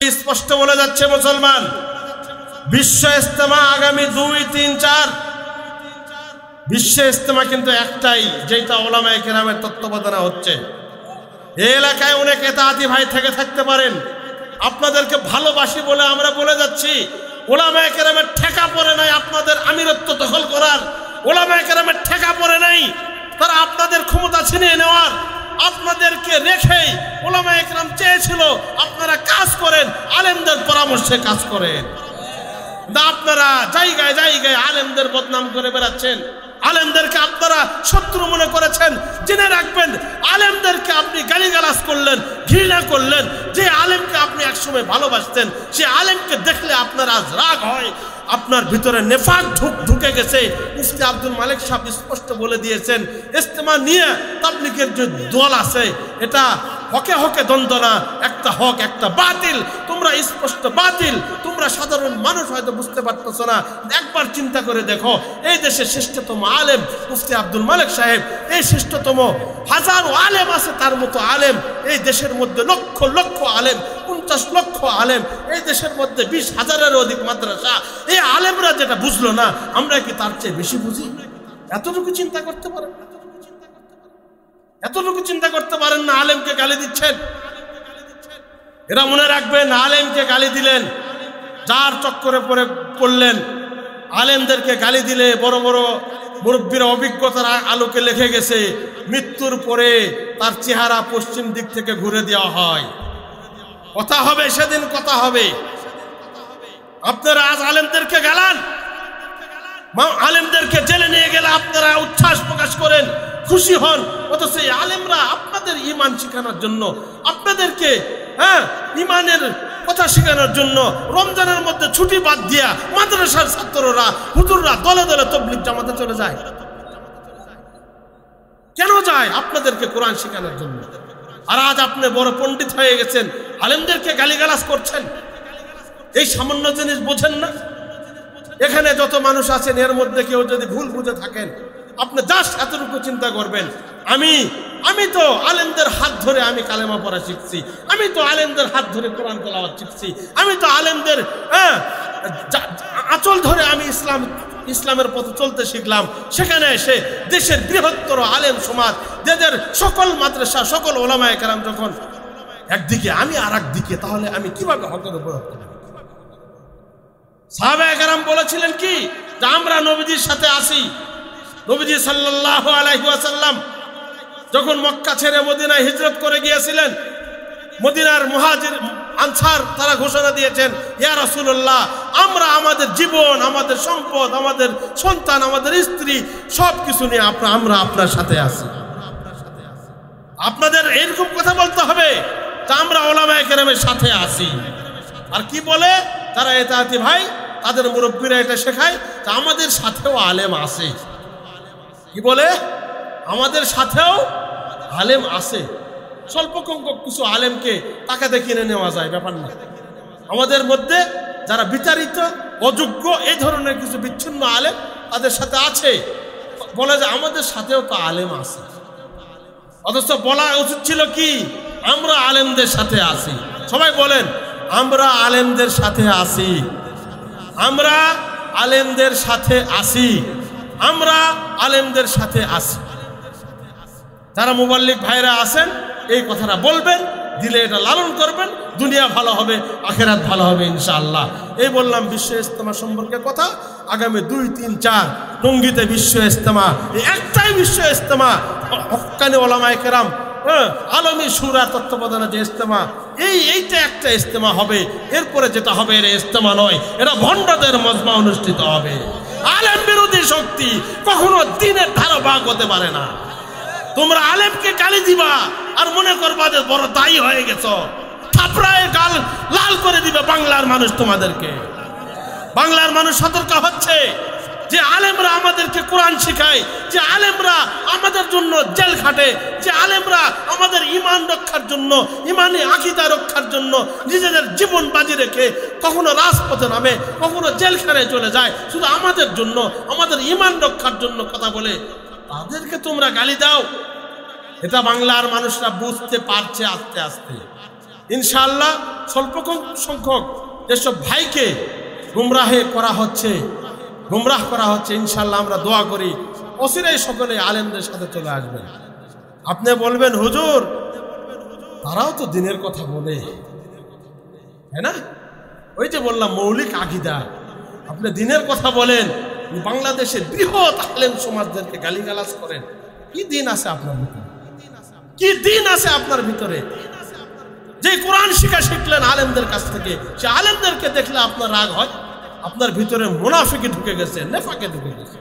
স্পষ্ট বলে যাচ্ছে মুসলমান, বিশ্ব ইজতেমা আগামী 2, 3, 4 বিশ্ব ইজতেমা কিন্তু একটাই, যেটা উলামায়ে কেরামের তত্ত্বাবধানে হচ্ছে। এই এলাকায় অনেক এতাআতি ভাই থেকে থাকতে পারেন, আপনাদেরকে ভালোবাসি বলে আমরা বলে যাচ্ছি। উলামায়ে কেরামের ঠেকা পড়ে নাই আপনাদের আমিরত্ব দখল করার, উলামায়ে কেরামের ঠেকা পড়ে নাই তারা আপনাদের ক্ষমতা ছিনিয়ে নেওয়ার। আপনাদেরকে রেখেই উলামায়ে কেরাম চেয়েছিল আপনারা কাজ করেন, আলেমদের পরামর্শে কাজ করেন। আপনারা জায়গায় জায়গায় আলেমদের বদনাম করে বেড়াচ্ছেন, আলেমদেরকে আপনারা শত্রু মনে করেছেন। জেনে রাখবেন, আলেমদেরকে আপনি গালিগালাজ করলেন, ঘৃণা করলেন। যে আলেমকে আপনি একসময় ভালোবাসতেন, সে আলেমকে দেখলে আপনার আজ রাগ হয়, আপনার ভিতরে নেফাক ঢুকে গেছে। মুফতি আব্দুল মালিক সাহেব স্পষ্ট বলে দিয়েছেন, ইজতেমা নিয়ে তাবলীগের যে দল আছে এটা হকে হকে দ্বন্দ্ব না, একটা হক একটা বাতিল। তোমরা স্পষ্ট বাতিল, তোমরা সাধারণ মানুষ হয়তো বুঝতে পারতেছো না। একবার চিন্তা করে দেখো, এই দেশের শ্রেষ্ঠতম আলেম মুফতি আব্দুল মালিক সাহেব, এই শ্রেষ্ঠতম হাজারো আলেম আছে তার মতো আলেম এই দেশের মধ্যে, লক্ষ লক্ষ আলেম, 50 লক্ষ আলেম এই দেশের মধ্যে, 20,000-এরও অধিক মাদ্রাসা। এই আলেমরা যেটা বুঝলো না, আমরা কি তার চেয়ে বেশি বুঝি? এতটুকু চিন্তা করতে পারেন, এতটুকু চিন্তা করতে পারেন না? আলেমকে গালি দিচ্ছেন। এরা মনে রাখবেন, আলেমকে গালি দিলেন, যার চক্করে পড়লেন। আলেমদেরকে গালি দিলে বড় বড় মুরব্বীরা অভিজ্ঞতার আলোকে লিখে গেছে, মৃত্যুর পরে তার চেহারা পশ্চিম দিক থেকে ঘুরে দেওয়া হয়। কথা হবে সেদিন, কথা হবে। আপনারা আজ আলেমদেরকে গালান, আলেমদেরকে জেলে নিয়ে গেলে আপনারা উচ্ছ্বাস প্রকাশ করেন, খুশি হন। অথচ এই আলেমরা আপনাদের ঈমান শেখানোর জন্য, আপনাদেরকে ঈমানের কথা শেখানোর জন্য রমজানের মধ্যে ছুটি বাদ দিয়া মাদ্রাসার ছাত্ররা, হুজুররা দলে দলে তাবলীগ জামাতে চলে যায়। কেন যায়? আপনাদেরকে কোরআন শেখানোর জন্য। আর আজ আপনি বড় পণ্ডিত হয়ে গেছেন, আলেমদেরকে গালিগালাজ করছেন। এই সামান্য জিনিস বোঝেন না? এখানে যত মানুষ আছেন, এর মধ্যে কেউ যদি ভুল বুঝে থাকেন, আপনি জাস্ট এতটুকু চিন্তা করবেন, আমি তো আলেমদের হাত ধরে আমি কালেমা পড়া শিখছি, আমি তো আলেমদের হাত ধরে কোরআন তেলাওয়াত শিখছি, আমি তো আলেমদের আঁচল ধরে আমি ইসলামের পথে চলতে শিখলাম। সেখানে এসে দেশের বৃহত্তর আলেম সমাজ, যাদের সকল মাদ্রাসা, সকল উলামায়ে কেরাম যখন একদিকে, আমি আর একদিকে, তাহলে আমি কিভাবে হকের উপর হক করব? সাহাবায়ে কেরাম বলেছিলেন কি, যে আমরা নবীজির সাথে আসি। নবীজি সাল্লাল্লাহু আলাইহি ওয়াসাল্লাম যখন মক্কা ছেড়ে মদিনায় হিজরত করে গিয়েছিলেন, মদিনার মুহাজির আনসার তারা ঘোষণা দিয়েছেন, ইয়া রাসূলুল্লাহ, আমরা আমাদের জীবন, আমাদের সম্পদ, আমাদের সন্তান, আমাদের স্ত্রী সবকিছু নিয়ে আমরা আপনার সাথে আছি। আপনাদের এরকম কথা বলতে হবে, তা আমরা উলামায়ে কেরামের সাথে আছি। আর কি বলে তারা এতাআতি ভাই, তাদের মুরব্বীরা এটা শেখায়, তা আমাদের সাথেও আলেম আছে। কি বলে? আমাদের সাথেও আলেম আছে। স্বল্প সংখ্যক কিছু আলেমকে টাকাতে কিনে নেওয়া যায়, ব্যাপার না। আমাদের মধ্যে যারা বিতাড়িত, অযোগ্য, এই ধরনের কিছু বিচ্ছিন্ন আলেম তাদের সাথে আছে। বলে যে আমাদের সাথেও তো আলেম আছে। অথচ বলা উচিত ছিল কি, আমরা আলেমদের সাথে আছি। সবাই বলেন, আমরা আলেমদের সাথে আছি, আমরা আলেমদের সাথে আছি, আমরা আলেমদের সাথে আছি। যারা মুবাল্লিগ ভাইরা আছেন, এই কথাটা বলবেন, দিলে এটা লালন করবেন, দুনিয়া ভালো হবে, আখিরাত ভালো হবে ইনশাআল্লাহ। এই বললাম বিশ্ব ইজতেমা সম্পর্কে কথা। আগামী 2, 3, 4 টঙ্গীতে বিশ্ব ইজতেমা, এই একটাই বিশ্ব ইজতেমা, হক্কানি উলামায়ে কেরাম, আলমী শুরা তত্ত্বাবধানে যে ইজতেমা, এইটা একটা ইজতেমা হবে। এরপরে যেটা হবে, এর ইজতেমা নয়, এটা ভণ্ডদের মজমা অনুষ্ঠিত হবে। আলেম বিরোধী শক্তি কখনো দিনের ধারা ভাগ হতে পারে না। তোমরা আলেমকে গালি দিবা আর মনে করবা যে বড় দায়ী হয়ে গেছো, থাপড়ায় গাল লাল করে দিবে বাংলার মানুষ তোমাদেরকে। বাংলার মানুষ সতর্ক হচ্ছে যে আলেমরা আমাদেরকে কোরআন শেখায়, যে আলেমরা আমাদের জন্য জেল খাটে, যে আলেমরা আমাদের ঈমান রক্ষার জন্য, ঈমানি আকীদা রক্ষার জন্য নিজেদের জীবন বাজি রেখে কখনো রাজপথে নামে, কখনো জেলখানায় চলে যায়, শুধু আমাদের জন্য, আমাদের ঈমান রক্ষার জন্য কথা বলে, তাদেরকে তোমরা গালি দাও। এটা বাংলার মানুষরা বুঝতে পারছে আস্তে আস্তে। ইনশাআল্লাহ স্বল্প সংখ্যক যেসব ভাইকে গুমরাহ করা হচ্ছে ইনশাআল্লাহ আমরা দোয়া করি অচিরেই সকলে আলেমদের সাথে চলে আসবেন। আপনি বলবেন হুজুর তারাও তো দিনের কথা বলে, তাই না? ওই যে বললাম মৌলিক আকীদা, আপনি দিনের কথা বলেন, বাংলাদেশের বৃহৎ আলেম সমাজদেরকে গালিগালাজ করেন, কি দিন আছে আপনার ভিতরে? কি দিন আছে আপনার ভিতরে? যে কোরআন শিখলেন আলেমদের কাছ থেকে, সে আলেমদেরকে দেখলে আপনার রাগ হয়? আপনার ভিতরে মুনাফিকি ঢুকে গেছে, নেফাকে ঢুকে গেছে।